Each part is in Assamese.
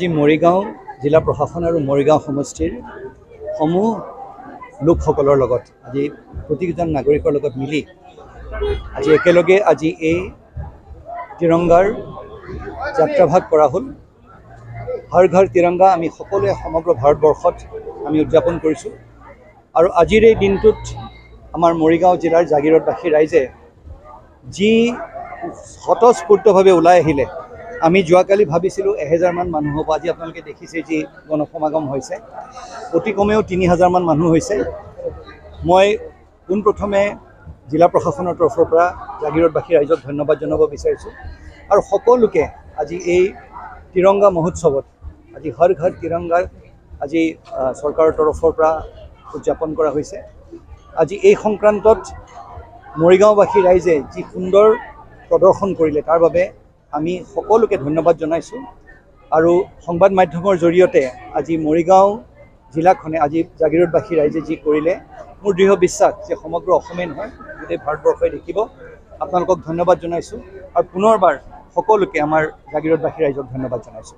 আজি মৰিগাঁও জিলা প্ৰশাসন আৰু মৰিগাঁও সমষ্টিৰ সমূহ লোকসকলৰ লগত আজি প্ৰতিজন নাগৰিকৰ লগত মিলি আজি একেলগে আজি এই তিৰংগাৰ যাত্ৰাভাগ কৰা হ'ল। হৰ ঘৰ তিৰংগা আমি সকলোৱে সমগ্ৰ ভাৰতবৰ্ষত আমি উদযাপন কৰিছোঁ আৰু আজিৰ এই দিনটোত আমাৰ মৰিগাঁও জিলাৰ জাগিৰোডবাসী ৰাইজে যি স্বতঃস্ফূৰ্তভাৱে ওলাই আহিলে। আমি যোৱাকালি ভাবিছিলোঁ 1000 মান মানুহ হ'ব, আজি আপোনালোকে দেখিছে যি গণসমাগম হৈছে, অতি কমেও 3000 মান মানুহ হৈছে। মই পোনপ্ৰথমে জিলা প্ৰশাসনৰ তৰফৰ পৰা জাগিৰোডবাসী ৰাইজক ধন্যবাদ জনাব বিচাৰিছোঁ আৰু সকলোকে আজি এই তিৰংগা মহোৎসৱত আজি হৰ ঘৰ তিৰংগা আজি চৰকাৰৰ তৰফৰ পৰা উদযাপন কৰা হৈছে। আজি এই সংক্ৰান্তত মৰিগাঁওবাসী ৰাইজে যি সুন্দৰ প্ৰদৰ্শন কৰিলে তাৰ বাবে আমি সকলোকে ধন্যবাদ জনাইছোঁ আৰু সংবাদ মাধ্যমৰ জৰিয়তে আজি মৰিগাঁও জিলাখনে আজি জাগিৰোডবাসী ৰাইজে যি কৰিলে মোৰ দৃঢ় বিশ্বাস যে সমগ্ৰ অসমে নহয় গোটেই ভাৰতবৰ্ষই দেখিব। আপোনালোকক ধন্যবাদ জনাইছোঁ আৰু পুনৰবাৰ সকলোকে আমাৰ জাগিৰোডবাসী ৰাইজক ধন্যবাদ জনাইছোঁ।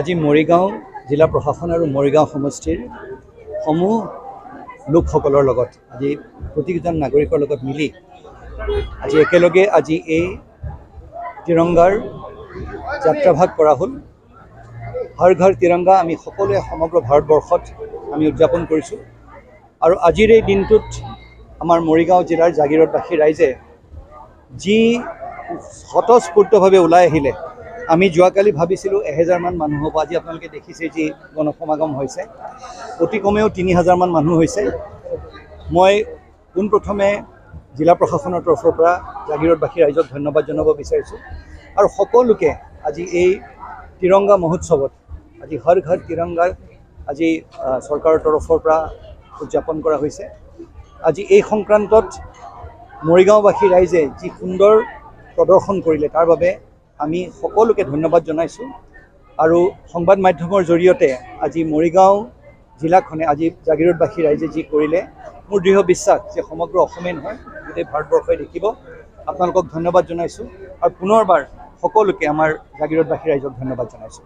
আজি মৰিগাঁও জিলা প্ৰশাসন আৰু মৰিগাঁও সমষ্টিৰ সমূহ লোকসকলৰ লগত আজি প্ৰতিজন নাগৰিকৰ লগত মিলি আজি একেলগে আজি এই তিৰংগাৰ যাত্ৰাভাগ কৰা হ'ল। হৰ ঘৰ তিৰংগা আমি সকলোৱে সমগ্ৰ ভাৰতবৰ্ষত আমি উদযাপন কৰিছোঁ আৰু আজিৰ এই দিনটোত আমাৰ মৰিগাঁও জিলাৰ জাগিৰোডবাসী ৰাইজে যি স্বতঃস্ফূৰ্তভাৱে ওলাই আহিলে। আমি যোৱাকালি ভাবিছিলোঁ 1000 মান মানুহ হ'ব, আজি আপোনালোকে দেখিছে যি গণসমাগম হৈছে, অতি কমেও 3000 মান মানুহ হৈছে। মই পোনপ্ৰথমে জিলা প্ৰশাসনৰ তৰফৰ পৰা জাগিৰোডবাসী ৰাইজক ধন্যবাদ জনাব বিচাৰিছোঁ আৰু সকলোকে আজি এই তিৰংগা মহোৎসৱত আজি হৰ ঘৰ তিৰংগা আজি চৰকাৰৰ তৰফৰ পৰা উদযাপন কৰা হৈছে। আজি এই সংক্ৰান্তত মৰিগাঁওবাসী ৰাইজে যি সুন্দৰ প্ৰদৰ্শন কৰিলে তাৰ বাবে আমি সকলোকে ধন্যবাদ জনাইছোঁ আৰু সংবাদ মাধ্যমৰ জৰিয়তে আজি মৰিগাঁও জিলাখনে আজি জাগিৰোডবাসী ৰাইজে যি কৰিলে মোৰ দৃঢ় বিশ্বাস যে সমগ্ৰ অসমে নহয় গোটেই ভাৰতবৰ্ষই দেখিব। আপোনালোকক ধন্যবাদ জনাইছোঁ আৰু পুনৰবাৰ সকলোকে আমাৰ জাগিৰোডবাসী ৰাইজক ধন্যবাদ জনাইছোঁ।